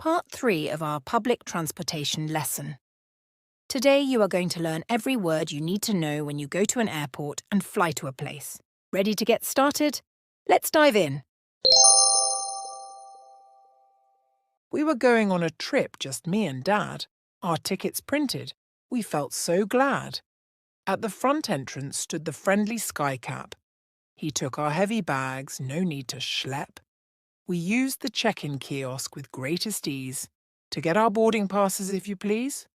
Part 3 of our public transportation lesson. Today you are going to learn every word you need to know when you go to an airport and fly to a place. Ready to get started? Let's dive in. We were going on a trip, just me and Dad. Our tickets printed. We felt so glad. At the front entrance stood the friendly skycap. He took our heavy bags, no need to schlep. We used the check-in kiosk with greatest ease. To get our boarding passes, if you please.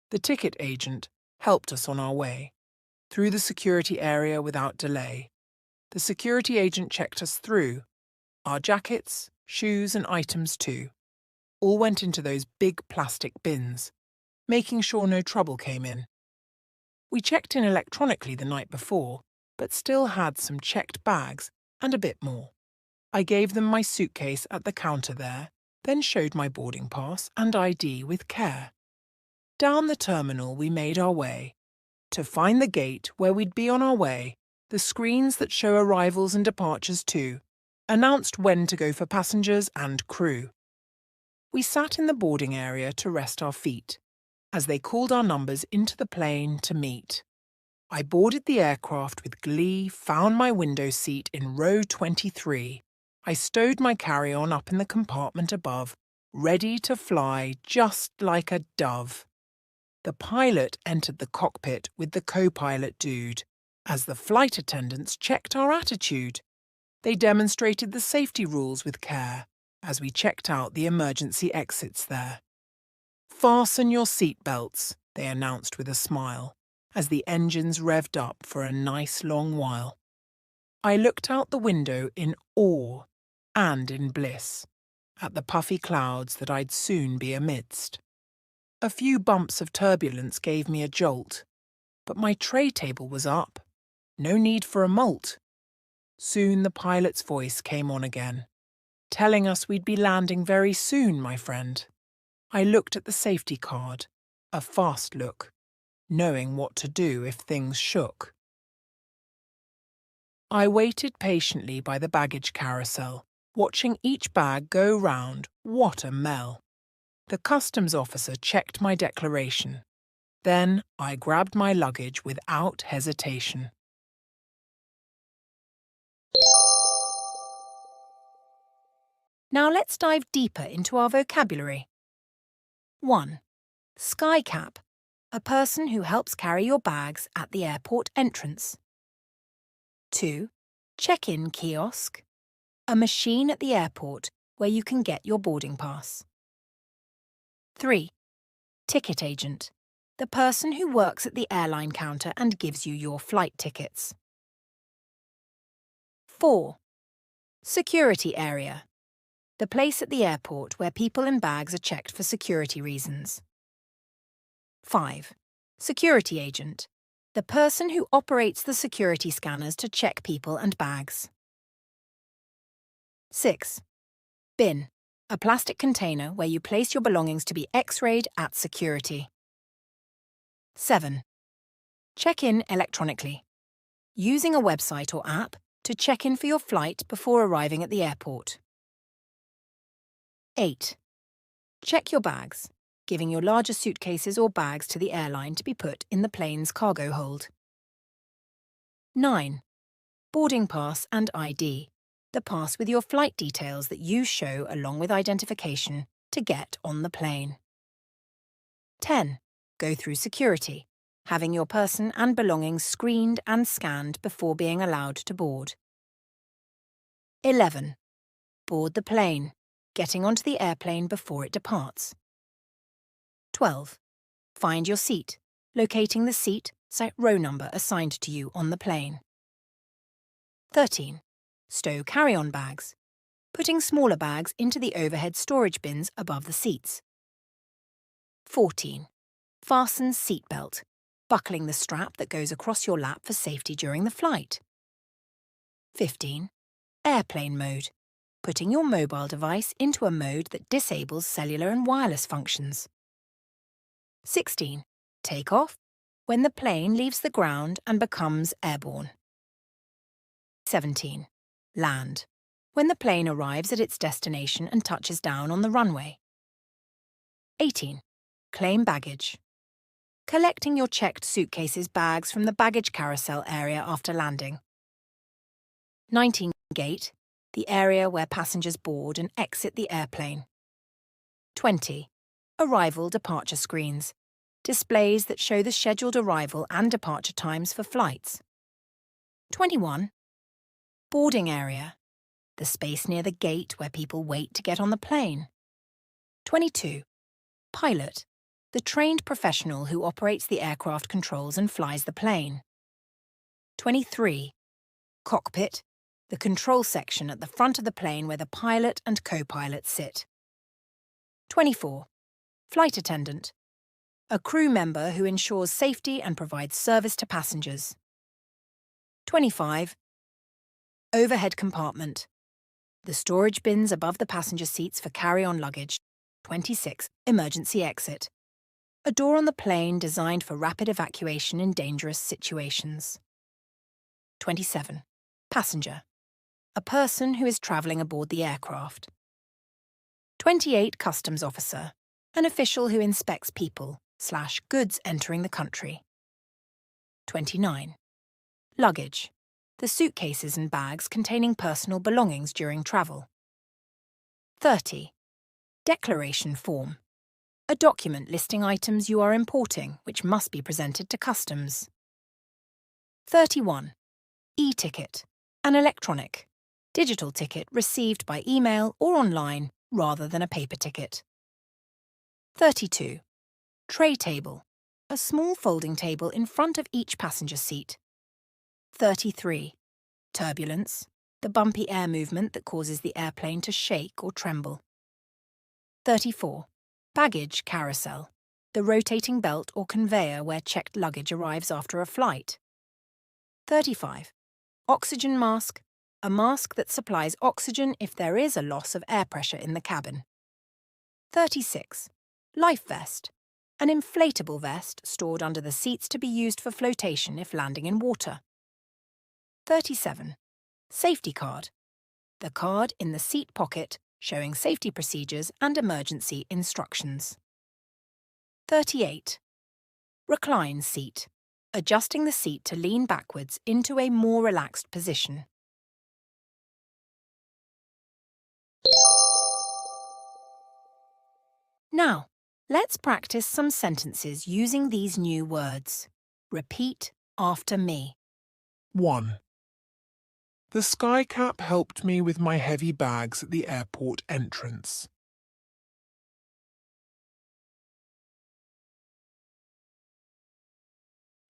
The ticket agent helped us on our way, through the security area without delay. The security agent checked us through. Our jackets, shoes and items too, all went into those big plastic bins, making sure no trouble came in. We checked in electronically the night before, but still had some checked bags and a bit more. I gave them my suitcase at the counter there, then showed my boarding pass and ID with care. Down the terminal we made our way. To find the gate where we'd be on our way, the screens that show arrivals and departures too announced when to go for passengers and crew. We sat in the boarding area to rest our feet, as they called our numbers into the plane to meet. I boarded the aircraft with glee, found my window seat in row 23. I stowed my carry-on up in the compartment above, ready to fly just like a dove. The pilot entered the cockpit with the co-pilot dude, as the flight attendants checked our attitude. They demonstrated the safety rules with care, as we checked out the emergency exits there. "Fasten your seatbelts," they announced with a smile, as the engines revved up for a nice long while. I looked out the window in awe and in bliss, at the puffy clouds that I'd soon be amidst. A few bumps of turbulence gave me a jolt, but my tray table was up. No need for a molt. Soon the pilot's voice came on again, telling us we'd be landing very soon, my friend. I looked at the safety card, a fast look, knowing what to do if things shook. I waited patiently by the baggage carousel, watching each bag go round. What a mell! The customs officer checked my declaration. Then I grabbed my luggage without hesitation. Now let's dive deeper into our vocabulary. 1. Skycap, a person who helps carry your bags at the airport entrance. 2. Check-in kiosk, a machine at the airport where you can get your boarding pass. 3. Ticket agent, the person who works at the airline counter and gives you your flight tickets. 4. Security area, the place at the airport where people and bags are checked for security reasons. 5. Security agent, the person who operates the security scanners to check people and bags. 6. Bin, a plastic container where you place your belongings to be X-rayed at security. 7. Check in electronically, using a website or app to check in for your flight before arriving at the airport. 8. Check your bags, giving your larger suitcases or bags to the airline to be put in the plane's cargo hold. 9. Boarding pass and ID, the pass with your flight details that you show along with identification to get on the plane. 10. Go through security, having your person and belongings screened and scanned before being allowed to board. 11. Board the plane, getting onto the airplane before it departs. 12. Find your seat, locating the seat, row number assigned to you on the plane. 13. Stow carry-on bags, putting smaller bags into the overhead storage bins above the seats. 14. Fasten seatbelt, buckling the strap that goes across your lap for safety during the flight. 15. Airplane mode, putting your mobile device into a mode that disables cellular and wireless functions. 16. Take off, when the plane leaves the ground and becomes airborne. 17. Land, when the plane arrives at its destination and touches down on the runway. 18. Claim baggage. Collecting your checked suitcases bags from the baggage carousel area after landing. 19. Gate, the area where passengers board and exit the airplane. 20. Arrival-departure screens, displays that show the scheduled arrival and departure times for flights. 21. Boarding area, the space near the gate where people wait to get on the plane. 22. Pilot, the trained professional who operates the aircraft controls and flies the plane. 23. Cockpit, the control section at the front of the plane where the pilot and co-pilot sit. 24. Flight attendant, a crew member who ensures safety and provides service to passengers. 25. Overhead compartment, the storage bins above the passenger seats for carry-on luggage. 26. Emergency exit, a door on the plane designed for rapid evacuation in dangerous situations. 27. Passenger, a person who is travelling aboard the aircraft. 28. Customs officer, an official who inspects people/goods entering the country. 29. Luggage, the suitcases and bags containing personal belongings during travel. 30. Declaration form, a document listing items you are importing which must be presented to customs. 31. E-ticket, an electronic, digital ticket received by email or online rather than a paper ticket. 32. Tray table, a small folding table in front of each passenger seat. 33. Turbulence, the bumpy air movement that causes the airplane to shake or tremble. 34. Baggage carousel, the rotating belt or conveyor where checked luggage arrives after a flight. 35. Oxygen mask, a mask that supplies oxygen if there is a loss of air pressure in the cabin. 36. Life vest, an inflatable vest stored under the seats to be used for flotation if landing in water. 37. Safety card, the card in the seat pocket showing safety procedures and emergency instructions. 38. Recline seat, adjusting the seat to lean backwards into a more relaxed position. Now, let's practice some sentences using these new words. Repeat after me. 1. The skycap helped me with my heavy bags at the airport entrance.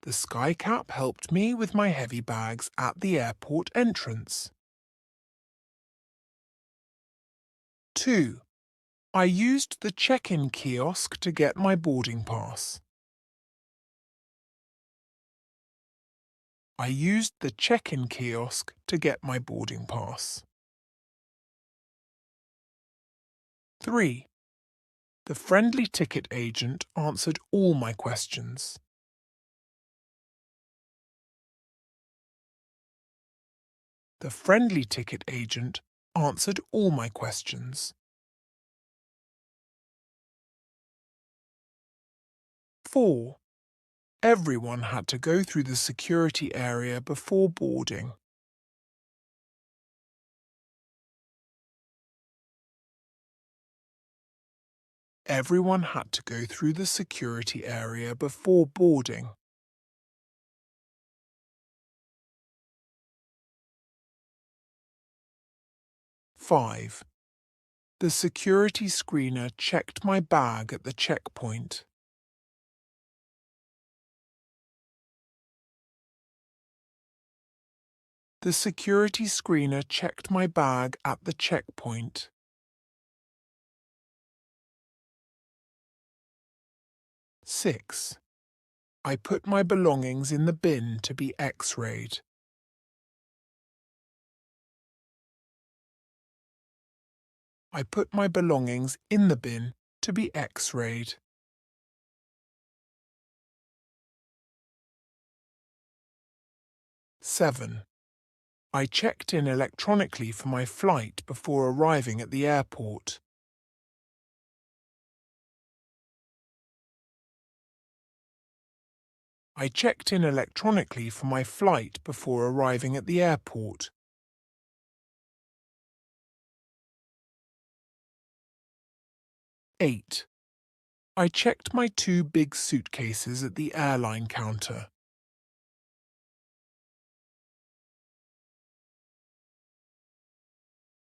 The skycap helped me with my heavy bags at the airport entrance. 2. I used the check-in kiosk to get my boarding pass. I used the check-in kiosk to get my boarding pass. 3. The friendly ticket agent answered all my questions. The friendly ticket agent answered all my questions. 4. Everyone had to go through the security area before boarding. Everyone had to go through the security area before boarding. 5. The security screener checked my bag at the checkpoint. The security screener checked my bag at the checkpoint. 6. I put my belongings in the bin to be X-rayed. I put my belongings in the bin to be X-rayed. 7. I checked in electronically for my flight before arriving at the airport. I checked in electronically for my flight before arriving at the airport. 8. I checked my 2 big suitcases at the airline counter.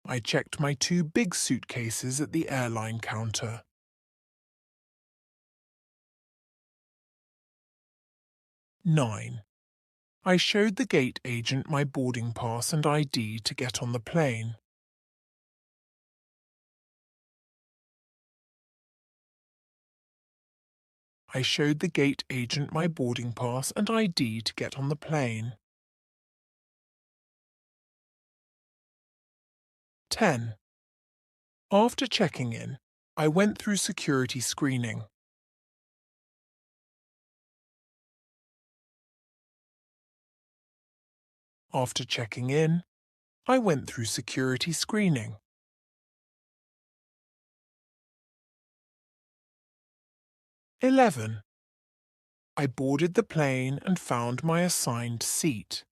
I checked my 2 big suitcases at the airline counter. 9. I showed the gate agent my boarding pass and ID to get on the plane. I showed the gate agent my boarding pass and ID to get on the plane. 10. After checking in, I went through security screening. After checking in, I went through security screening. 11. I boarded the plane and found my assigned seat.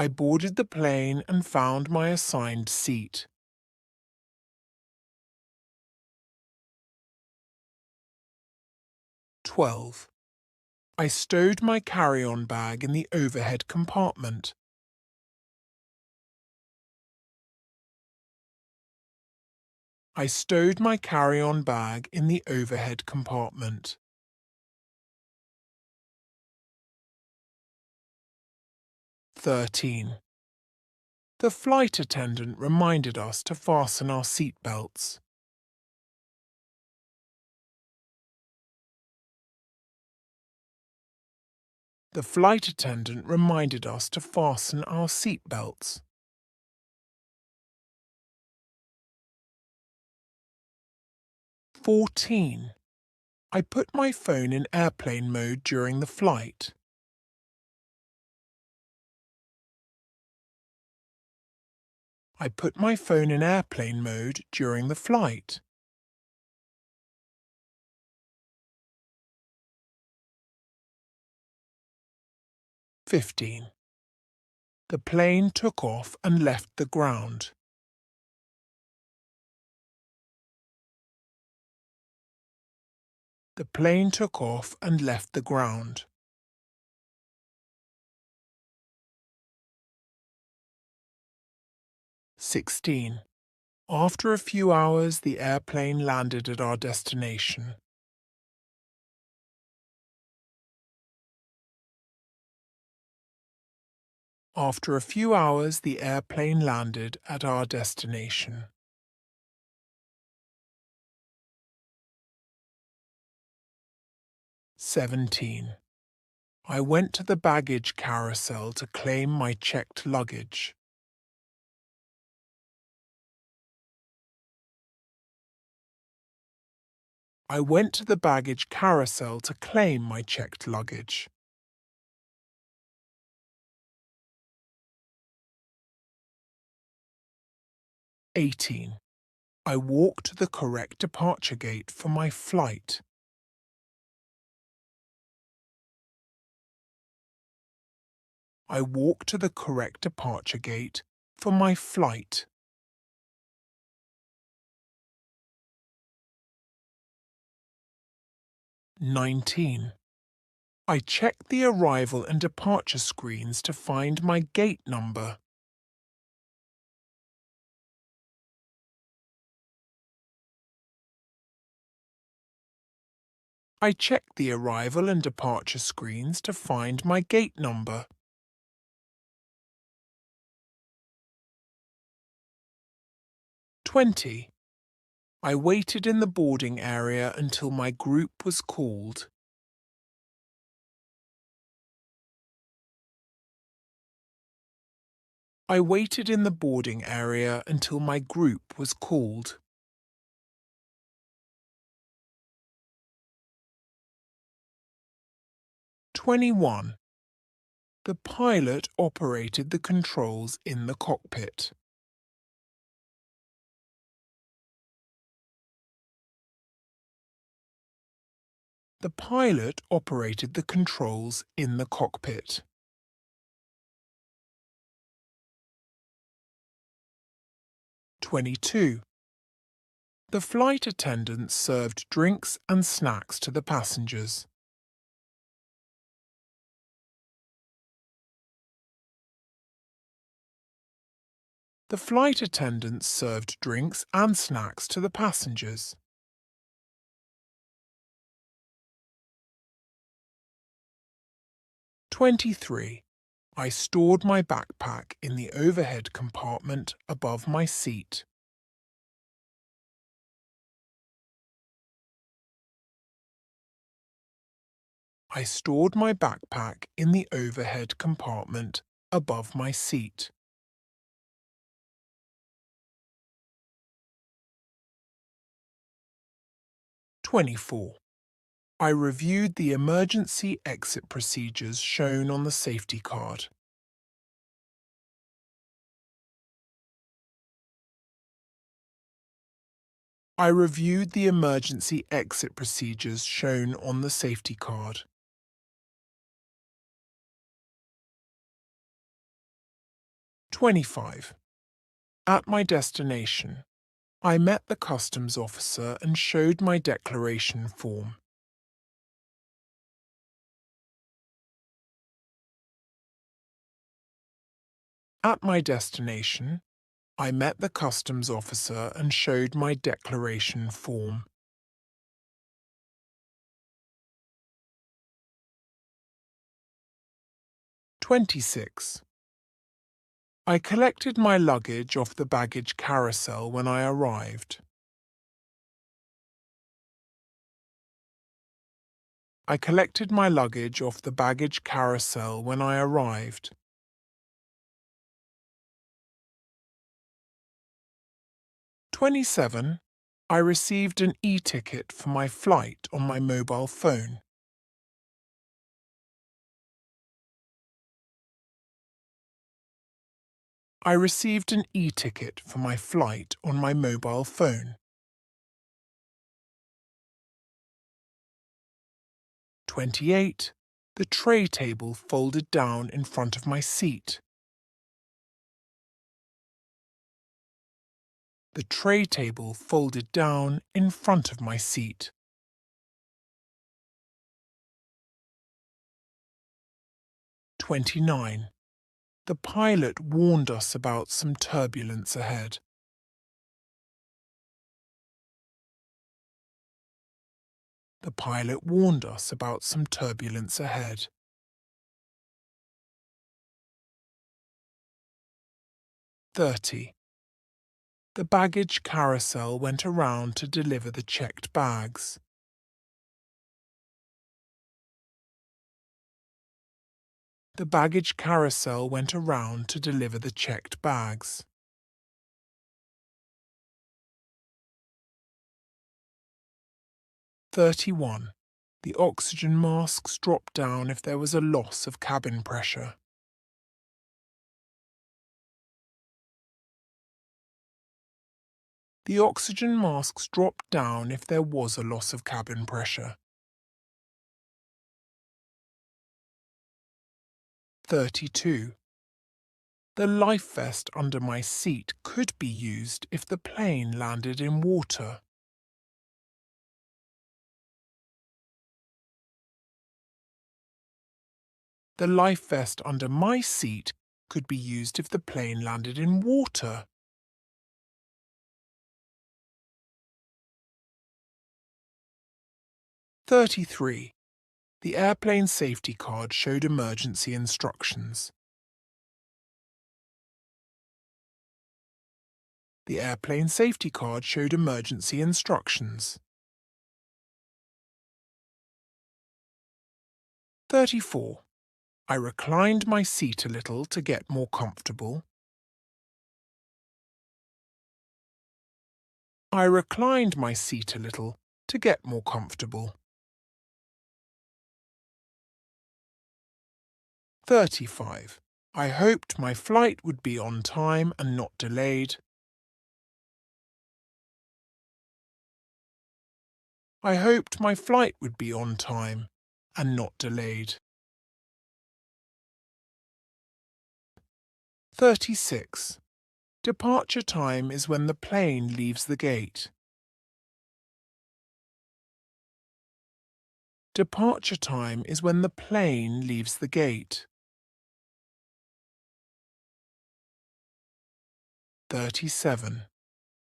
I boarded the plane and found my assigned seat. 12. I stowed my carry-on bag in the overhead compartment. I stowed my carry-on bag in the overhead compartment. 13. The flight attendant reminded us to fasten our seat belts. The flight attendant reminded us to fasten our seat belts. 14. I put my phone in airplane mode during the flight. I put my phone in airplane mode during the flight. 15. The plane took off and left the ground. The plane took off and left the ground. 16. After a few hours, the airplane landed at our destination. After a few hours, the airplane landed at our destination. 17. I went to the baggage carousel to claim my checked luggage. I went to the baggage carousel to claim my checked luggage. 18. I walked to the correct departure gate for my flight. I walked to the correct departure gate for my flight. 19. I checked the arrival and departure screens to find my gate number. I checked the arrival and departure screens to find my gate number. 20. I waited in the boarding area until my group was called. I waited in the boarding area until my group was called. 21. The pilot operated the controls in the cockpit. The pilot operated the controls in the cockpit. 22. The flight attendants served drinks and snacks to the passengers. The flight attendants served drinks and snacks to the passengers. 23. I stored my backpack in the overhead compartment above my seat. I stored my backpack in the overhead compartment above my seat. 24. I reviewed the emergency exit procedures shown on the safety card. I reviewed the emergency exit procedures shown on the safety card. 25. At my destination, I met the customs officer and showed my declaration form. At my destination, I met the customs officer and showed my declaration form. 26. I collected my luggage off the baggage carousel when I arrived. I collected my luggage off the baggage carousel when I arrived. 27. I received an e-ticket for my flight on my mobile phone. I received an e-ticket for my flight on my mobile phone. 28. The tray table folded down in front of my seat. The tray table folded down in front of my seat. 29. The pilot warned us about some turbulence ahead. The pilot warned us about some turbulence ahead. 30. The baggage carousel went around to deliver the checked bags. The baggage carousel went around to deliver the checked bags. 31. The oxygen masks dropped down if there was a loss of cabin pressure. The oxygen masks dropped down if there was a loss of cabin pressure. 32. The life vest under my seat could be used if the plane landed in water. The life vest under my seat could be used if the plane landed in water. 33. The airplane safety card showed emergency instructions. The airplane safety card showed emergency instructions. 34. I reclined my seat a little to get more comfortable. I reclined my seat a little to get more comfortable. 35. I hoped my flight would be on time and not delayed. I hoped my flight would be on time and not delayed. 36. Departure time is when the plane leaves the gate. Departure time is when the plane leaves the gate. 37.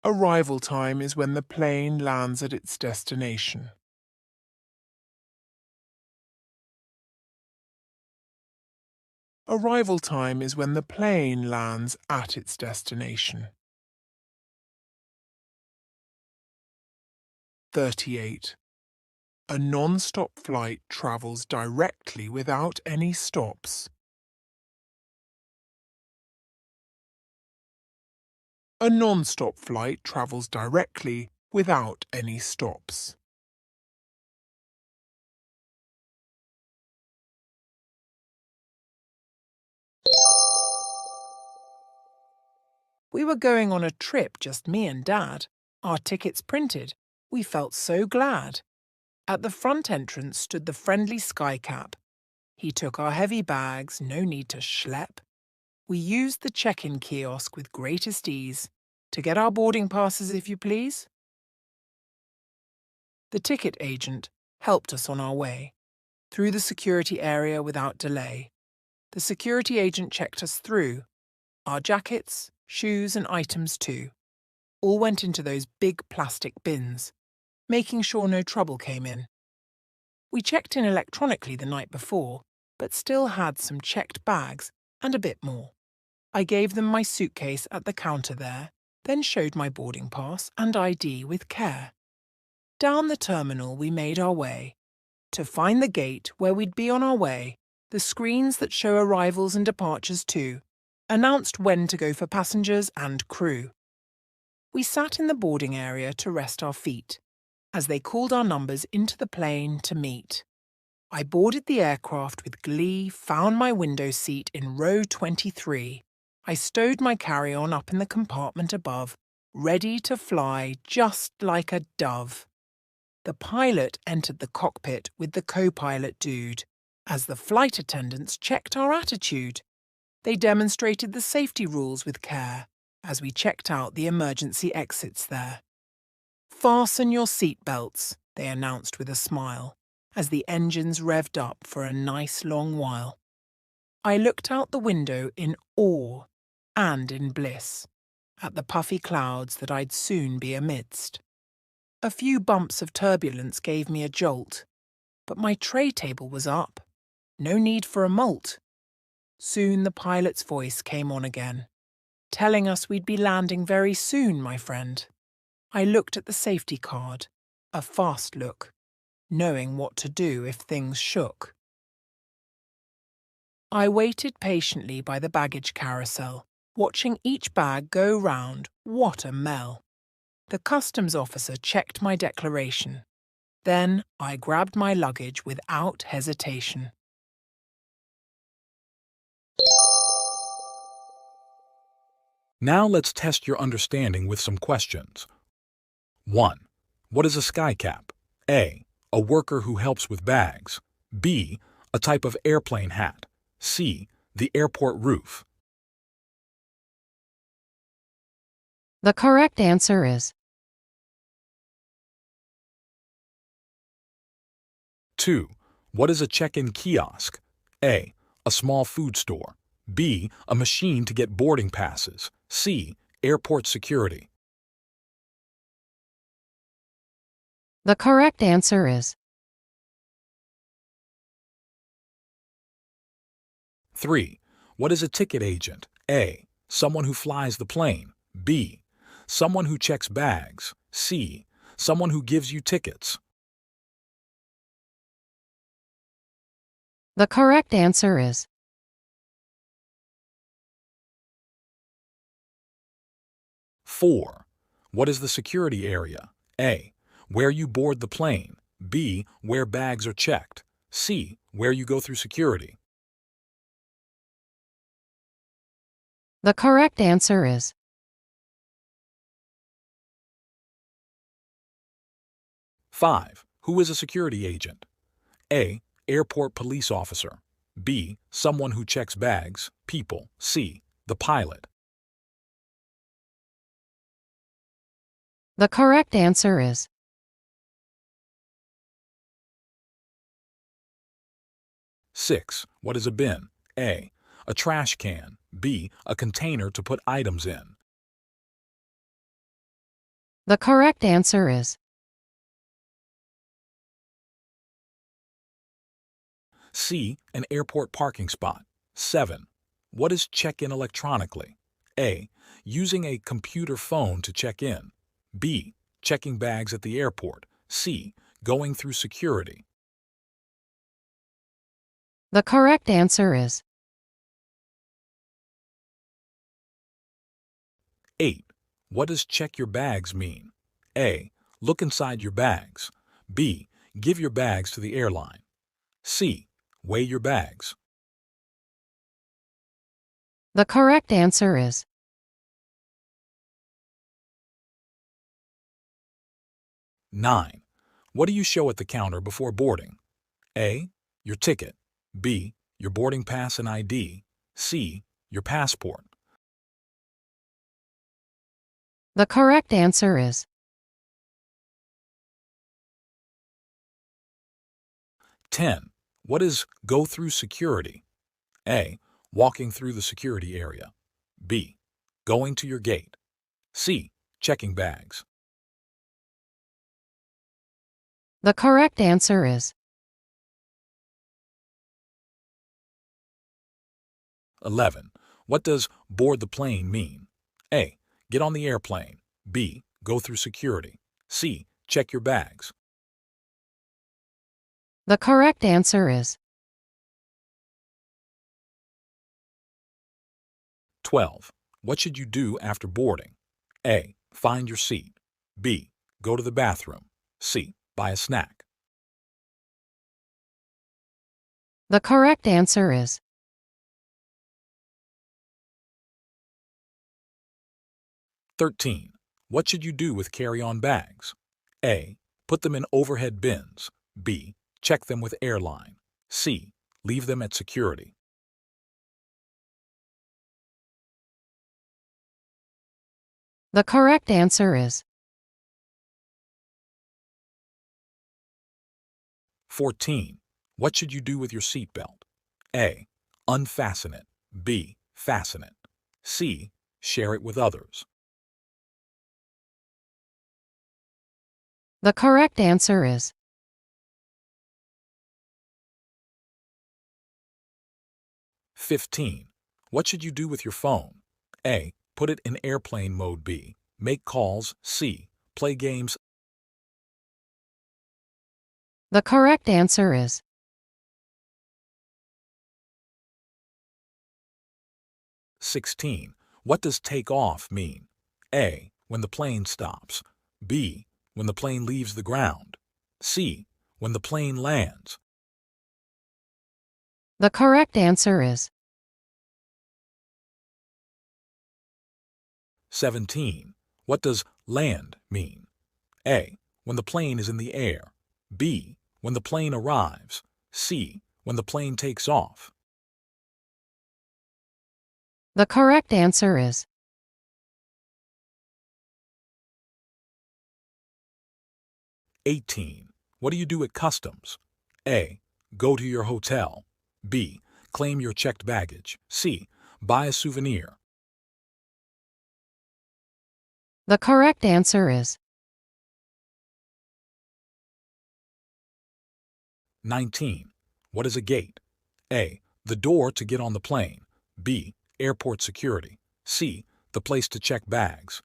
Arrival time is when the plane lands at its destination. Arrival time is when the plane lands at its destination. 38. A non-stop flight travels directly without any stops. A non-stop flight travels directly without any stops. We were going on a trip, just me and Dad. Our tickets printed. We felt so glad. At the front entrance stood the friendly skycap. He took our heavy bags, no need to schlep. We used the check-in kiosk with greatest ease. To get our boarding passes, if you please. The ticket agent helped us on our way, through the security area without delay. The security agent checked us through. Our jackets, shoes and items too, all went into those big plastic bins, making sure no trouble came in. We checked in electronically the night before, but still had some checked bags and a bit more. I gave them my suitcase at the counter there, then showed my boarding pass and ID with care. Down the terminal we made our way. To find the gate where we'd be on our way, the screens that show arrivals and departures too announced when to go for passengers and crew. We sat in the boarding area to rest our feet, as they called our numbers into the plane to meet. I boarded the aircraft with glee, found my window seat in row 23. I stowed my carry-on up in the compartment above, ready to fly just like a dove. The pilot entered the cockpit with the co-pilot dude, as the flight attendants checked our attitude. They demonstrated the safety rules with care, as we checked out the emergency exits there. "Fasten your seatbelts," they announced with a smile, as the engines revved up for a nice long while. I looked out the window in awe and in bliss, at the puffy clouds that I'd soon be amidst. A few bumps of turbulence gave me a jolt, but my tray table was up. No need for a molt. Soon the pilot's voice came on again, telling us we'd be landing very soon, my friend. I looked at the safety card, a fast look, knowing what to do if things shook. I waited patiently by the baggage carousel, watching each bag go round. What a mell! The customs officer checked my declaration. Then I grabbed my luggage without hesitation. Now let's test your understanding with some questions. 1. What is a skycap? A. A worker who helps with bags. B. A type of airplane hat. C. The airport roof. The correct answer is 2. What is a check-in kiosk? A. A small food store. B. A machine to get boarding passes. C. Airport security. the correct answer is 3. What is a ticket agent? A. Someone who flies the plane. B. Someone who checks bags. C. Someone who gives you tickets. the correct answer is 4. What is the security area? A. Where you board the plane. B. Where bags are checked. C. Where you go through security. The correct answer is 5. Who is a security agent? A. Airport police officer. B. Someone who checks bags, people. C. The pilot. The correct answer is 6. What is a bin? A. A trash can. B. A container to put items in. The correct answer is C. An airport parking spot. 7. What is check-in electronically? A. Using a computer phone to check in. B. Checking bags at the airport. C. Going through security. The correct answer is 8. What does check your bags mean? A. Look inside your bags. B. Give your bags to the airline. C. Weigh your bags. The correct answer is 9. What do you show at the counter before boarding? A. Your ticket. B. Your boarding pass and ID. C. Your passport. The correct answer is 10. What is go through security? A. Walking through the security area. B. Going to your gate. C. Checking bags. The correct answer is 11. What does board the plane mean? A. Get on the airplane. B. Go through security. C. Check your bags. The correct answer is 12. What should you do after boarding? A. Find your seat. B. Go to the bathroom. C. Buy a snack. The correct answer is 13. What should you do with carry-on bags? A. Put them in overhead bins. B. Check them with airline. C. Leave them at security. The correct answer is 14. What should you do with your seatbelt? A. Unfasten it. B. Fasten it. C. Share it with others. The correct answer is 15. What should you do with your phone? A. Put it in airplane mode. B. Make calls. C. Play games. The correct answer is 16. What does take off mean? A. When the plane stops. B. When the plane leaves the ground. C. When the plane lands. The correct answer is 17. What does land mean? A. When the plane is in the air. B. When the plane arrives. C. When the plane takes off. The correct answer is 18. What do you do at customs? A. Go to your hotel. B. Claim your checked baggage. C. Buy a souvenir. The correct answer is 19. What is a gate? A. The door to get on the plane. B. Airport security. C. The place to check bags.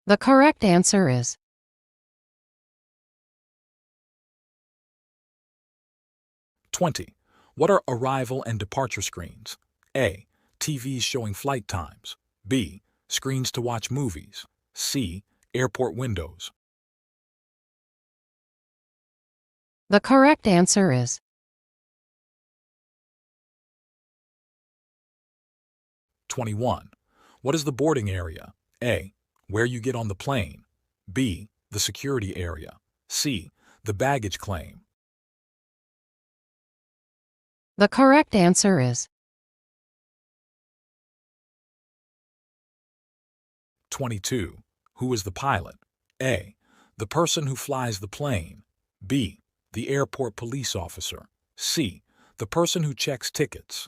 The correct answer is (20) What are arrival and departure screens? A. TVs showing flight times. B. Screens to watch movies. C. Airport windows. The correct answer is 21. What is the boarding area? A. Where you get on the plane. B. The security area. C. The baggage claim. The correct answer is 22. Who is the pilot? A. The person who flies the plane. B. The airport police officer. C. The person who checks tickets.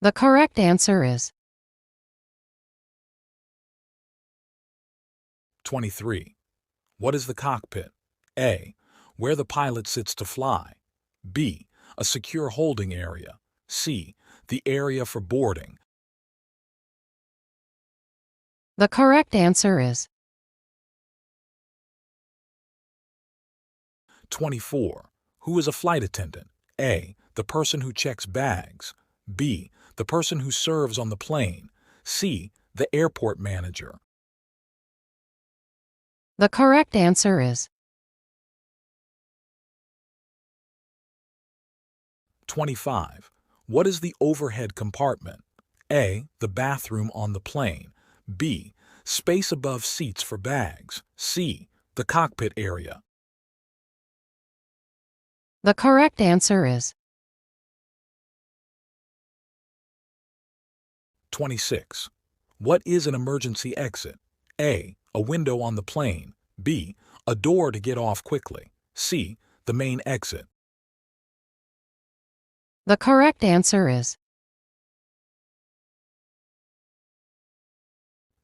the correct answer is 23. What is the cockpit? A. Where the pilot sits to fly. B. A secure holding area. C. The area for boarding. the correct answer is 24. Who is a flight attendant? A. The person who checks bags. B. The person who serves on the plane. C. The airport manager. the correct answer is 25. What is the overhead compartment? A. The bathroom on the plane. B. Space above seats for bags. C. The cockpit area. the correct answer is 26. What is an emergency exit? A. A window on the plane. B. A door to get off quickly. C. The main exit. the correct answer is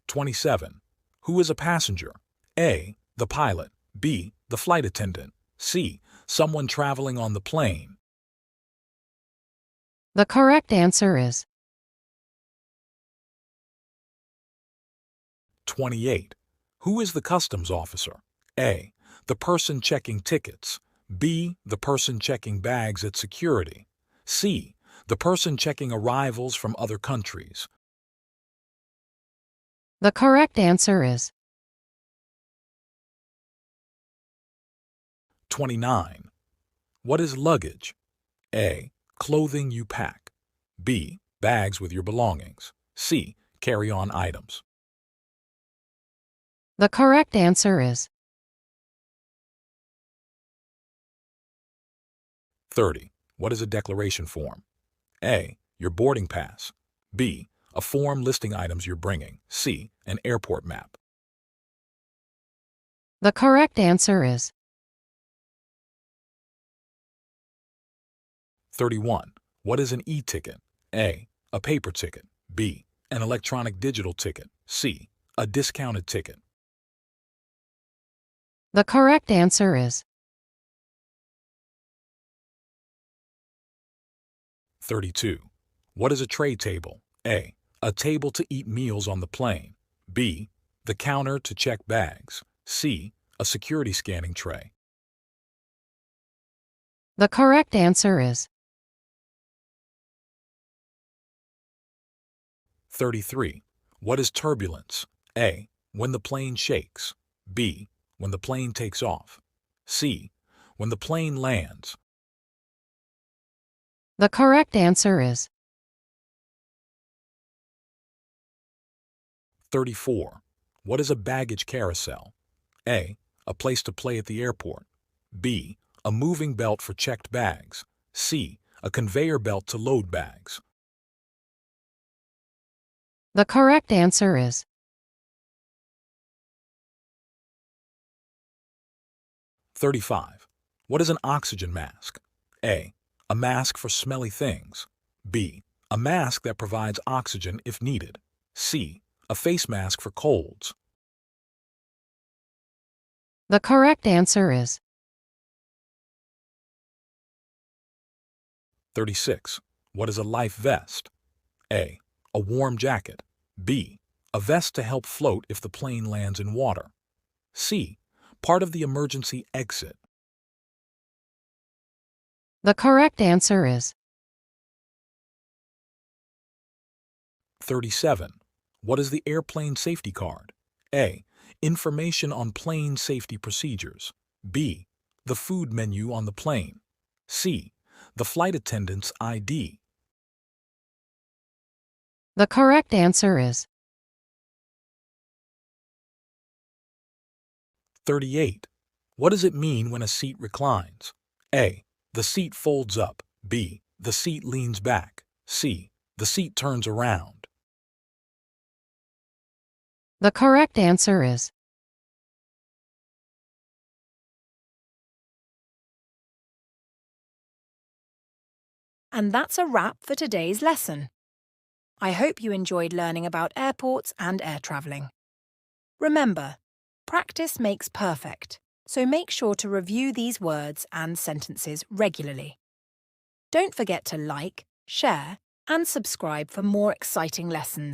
27. Who is a passenger? A. The pilot. B. The flight attendant. C. Someone traveling on the plane. the correct answer is 28. Who is the customs officer? A. The person checking tickets. B. The person checking bags at security. C. The person checking arrivals from other countries. the correct answer is 29. What is luggage? A. Clothing you pack. B. Bags with your belongings. C. Carry-on items. the correct answer is 30. What is a declaration form? A. Your boarding pass. B. A form listing items you're bringing. C. An airport map. the correct answer is 31. What is an e-ticket? A. A paper ticket. B. An electronic digital ticket. C. A discounted ticket. the correct answer is 32. What is a tray table? A. A table to eat meals on the plane. B. The counter to check bags. C. A security scanning tray. the correct answer is 33. What is turbulence? A. When the plane shakes. B. When the plane takes off. C. When the plane lands. the correct answer is 34. What is a baggage carousel? A. A place to play at the airport. B. A moving belt for checked bags. C. A conveyor belt to load bags. the correct answer is 35. What is an oxygen mask? A. A mask for smelly things. B. A mask that provides oxygen if needed. C. A face mask for colds. the correct answer is 36. What is a life vest? A. A warm jacket. B. A vest to help float if the plane lands in water. C. Part of the emergency exit. the correct answer is 37. What is the airplane safety card? A. Information on plane safety procedures. B. The food menu on the plane. C. The flight attendant's ID. The correct answer is 38. What does it mean when a seat reclines? A. The seat folds up. B. The seat leans back. C. The seat turns around. The correct answer is And that's a wrap for today's lesson. I hope you enjoyed learning about airports and air travelling. Remember, practice makes perfect, so make sure to review these words and sentences regularly. Don't forget to like, share, and subscribe for more exciting lessons.